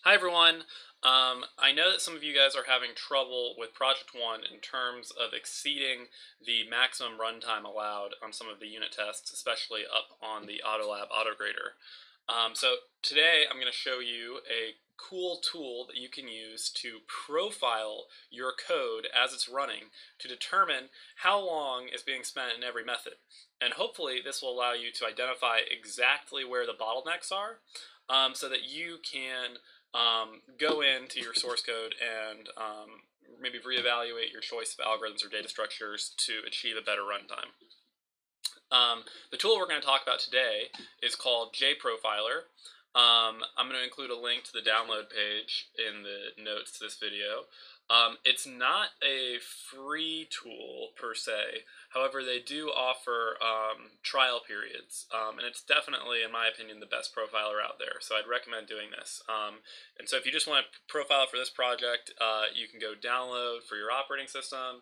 Hi everyone. I know that some of you guys are having trouble with Project 1 in terms of exceeding the maximum runtime allowed on some of the unit tests, especially up on the AutoLab AutoGrader. So today I'm going to show you a cool tool that you can use to profile your code as it's running to determine how long is being spent in every method. And hopefully this will allow you to identify exactly where the bottlenecks are so that you can go into your source code and maybe reevaluate your choice of algorithms or data structures to achieve a better runtime. The tool we're going to talk about today is called JProfiler. I'm going to include a link to the download page in the notes to this video. It's not a free tool per se. However, they do offer trial periods, and it's definitely, in my opinion, the best profiler out there. So I'd recommend doing this. And so if you just want to profile for this project, you can go download for your operating system.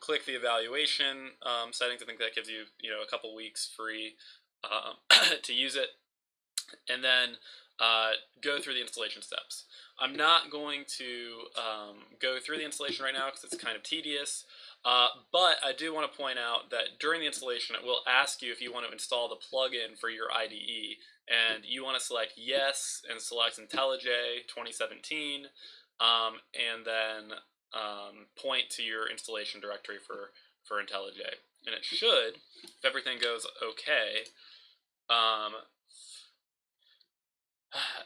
Click the evaluation settings. I think that gives you, a couple weeks free to use it, and then go through the installation steps. I'm not going to go through the installation right now because it's kind of tedious, but I do want to point out that during the installation it will ask you if you want to install the plugin for your IDE, and you want to select yes and select IntelliJ 2017, and then point to your installation directory for IntelliJ. And it should, if everything goes okay,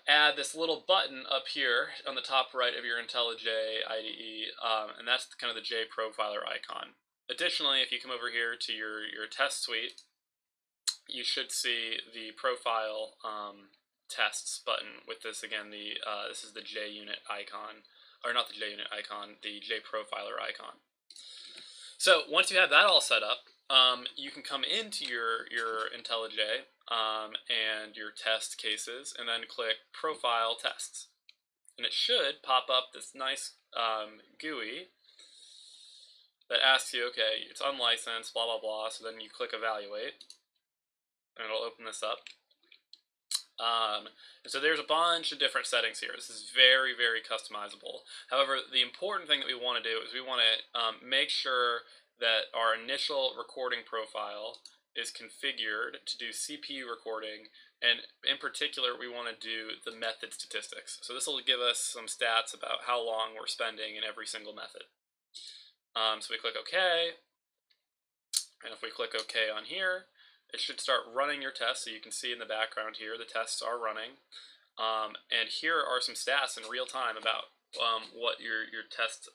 add this little button up here on the top right of your IntelliJ IDE, and that's kind of the JProfiler icon. Additionally, if you come over here to your test suite, you should see the profile tests button with this again. This is the JUnit icon, or not the JUnit icon, the JProfiler icon. So once you have that all set up, you can come into your IntelliJ and your test cases, and then click Profile Tests. And it should pop up this nice GUI that asks you, okay, it's unlicensed, blah, blah, blah. So then you click Evaluate, and it'll open this up. And so there's a bunch of different settings here. This is very, very customizable. However, the important thing that we want to do is we want to make sure that our initial recording profile is configured to do CPU recording, and in particular we want to do the method statistics. So this will give us some stats about how long we're spending in every single method. So we click OK, and if we click OK on here, it should start running your tests. So you can see in the background here the tests are running, and here are some stats in real time about what your tests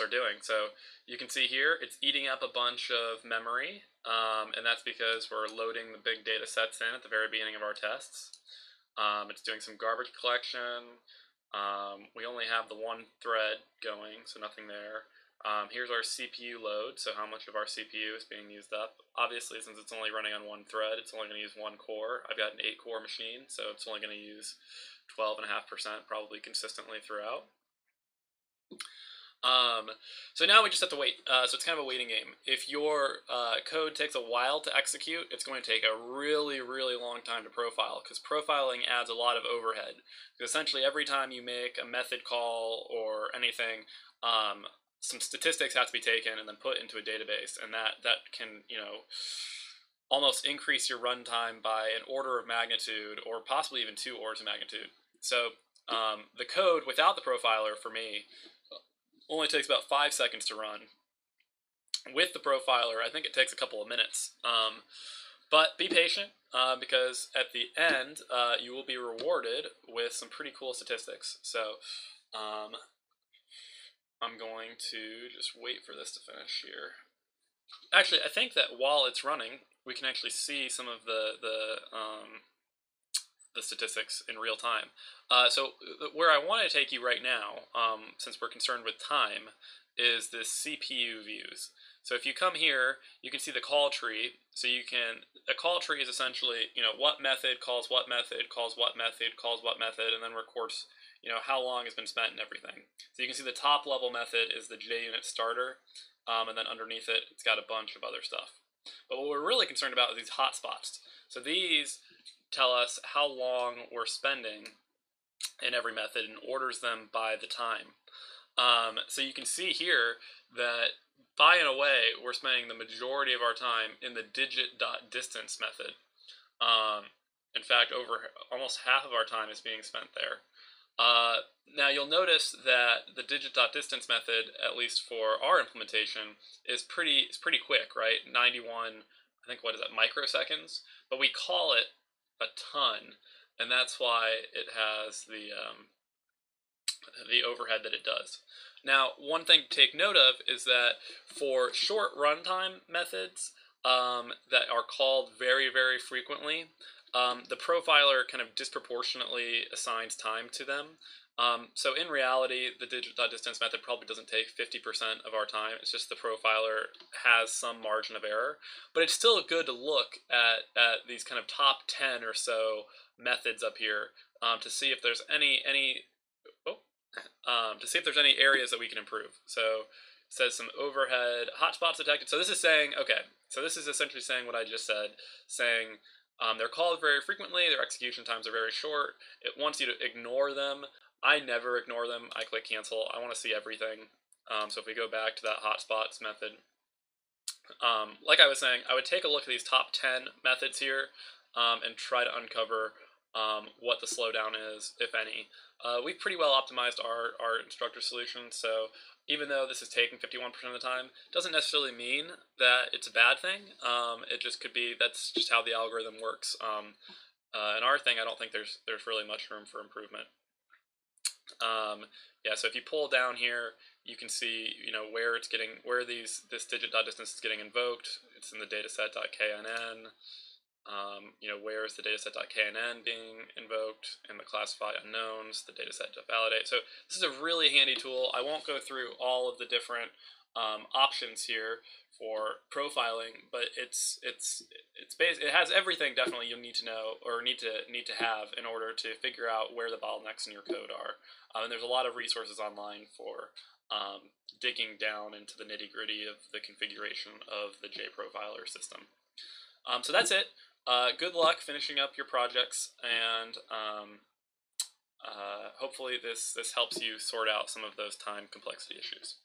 are doing. So you can see here it's eating up a bunch of memory, and that's because we're loading the big data sets in at the very beginning of our tests. It's doing some garbage collection. We only have the one thread going, so nothing there. Here's our CPU load, so how much of our CPU is being used up. Obviously, since it's only running on one thread, it's only going to use one core. I've got an 8-core machine, so it's only going to use 12.5% probably consistently throughout. So now we just have to wait. So it's kind of a waiting game. If your code takes a while to execute, it's going to take a really, really long time to profile, because profiling adds a lot of overhead. Because essentially every time you make a method call or anything, some statistics have to be taken and then put into a database, and that can, almost increase your runtime by an order of magnitude, or possibly even 2 orders of magnitude. So the code without the profiler for me only takes about 5 seconds to run. With the profiler, I think it takes a couple of minutes. But be patient, because at the end, you will be rewarded with some pretty cool statistics. So I'm going to just wait for this to finish here. Actually, I think that while it's running, we can actually see some of the statistics in real time. So where I want to take you right now, since we're concerned with time, is this CPU views. So if you come here, you can see the call tree. So a call tree is essentially, what method calls what method, calls what method, calls what method, and then records, how long has been spent and everything. So you can see the top level method is the JUnit starter, and then underneath it, it's got a bunch of other stuff. But what we're really concerned about is these hotspots. So these tell us how long we're spending in every method and orders them by the time. So you can see here that by and away, we're spending the majority of our time in the digit.distance method. In fact, over almost half of our time is being spent there. Now you'll notice that the digit.distance method, at least for our implementation, is pretty quick, right? 91, I think, what is that, microseconds? But we call it a ton, and that's why it has the overhead that it does. Now, one thing to take note of is that for short runtime methods that are called very frequently, the profiler kind of disproportionately assigns time to them. So in reality, the digit.distance method probably doesn't take 50% of our time. It's just the profiler has some margin of error. But it's still good to look at these kind of top 10 or so methods up here to see if there's any areas that we can improve. So it says some overhead hotspots detected. So this is saying, okay, so this is essentially saying what I just said, saying they're called very frequently, their execution times are very short. It wants you to ignore them. I never ignore them. I click cancel. I want to see everything. So if we go back to that hotspots method, like I was saying, I would take a look at these top 10 methods here and try to uncover what the slowdown is, if any. We've pretty well optimized our instructor solution, so even though this is taking 51% of the time, doesn't necessarily mean that it's a bad thing. It just could be that's just how the algorithm works. In our thing, I don't think there's really much room for improvement. Yeah, so if you pull down here, you can see where it's getting this digit.distance is getting invoked. It's in the dataset.knn. Where is the dataset.knn being invoked, and the classify unknowns, the dataset.validate. So this is a really handy tool. I won't go through all of the different options here for profiling, but it has everything definitely you need to know or need to have in order to figure out where the bottlenecks in your code are. And there's a lot of resources online for digging down into the nitty gritty of the configuration of the JProfiler system. So that's it. Good luck finishing up your projects, and hopefully this helps you sort out some of those time complexity issues.